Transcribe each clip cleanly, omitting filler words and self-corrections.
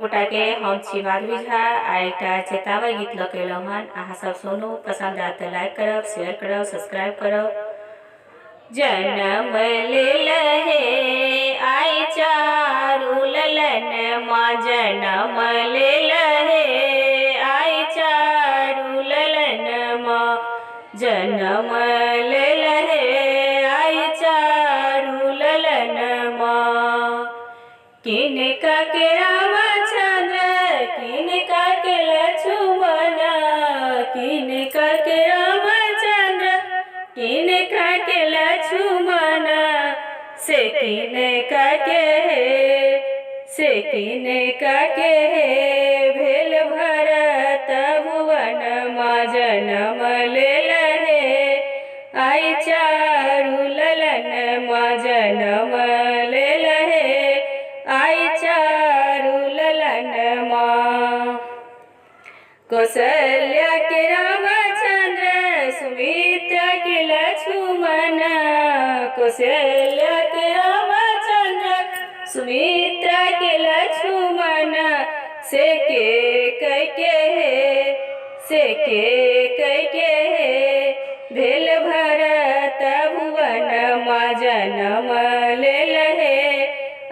गोटा के हम छी माधवी झा आ एकटा चेतावनी गीत लऽ के एलहुँ हन। अहाँ सब सुनू, पसंद आयत तऽ लाइक करब, शेयर करब, सब्सक्राइब करब। जन्म लेलहे आई चारू ललन माँ, जन्म लेलहे आई चारू ललन माँ, जन्म लेलहे आई चारू ललन माँ। किनका के रामचंद्र, किनका के लक्ष्मण, किनका के रामचंद्र, किनका के लक्ष्मण, से किनका के से किनका के भेल भरत भुवन माँ, जन्म लेलहे आई चारू ललन माँ, जन्म लेलहे आई चारू ललन माँ। कौशल्या के रामचंद्र, सुमित्रा के लक्ष्मण, कौशल्या के रामचंद्र, सुमित्रा के लक्ष्मण, से के कैके भेल भरत भुवन माँ, जन्म लेलहे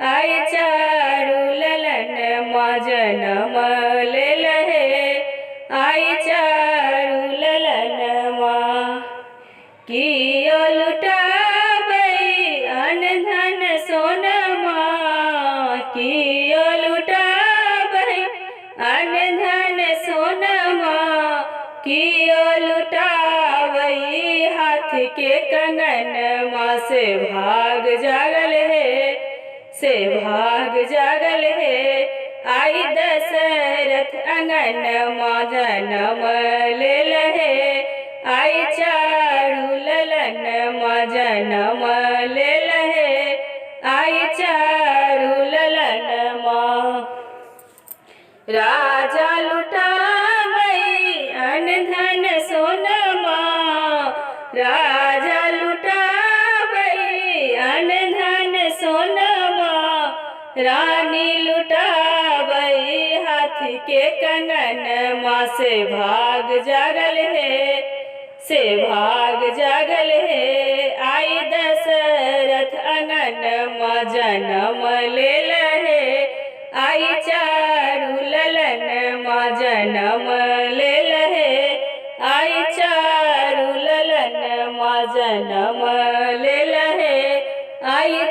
आई चारू ललन माँ, जन्म लेलहे आई चारू ललन माँ। कियो लुटाबै अन धन सोनमा, कियो लुटाबै अन धन सोनमा, कियो लुटाबै हाथ के कंगन माँ, से भाग जागल है, से भाग जागल है आई दशरथ अंगन माँ, जन्म लेलहे आई चारू ललन माँ, जन्म लेलहे आई चारू ललन माँ। राजा लुटाबै अन धन सोनमा, राजा लुटाबै अन धन सोनमा, रानी लुटाबै हाथ के कंगन माँ, से भाग जागल है, से भाग जागल है आई दशरथ अंगन माँ, जन्म लेलहे आई चारू ललन माँ, जन्म लेलहे आई चारू ललन माँ, जन्म लेलहे आई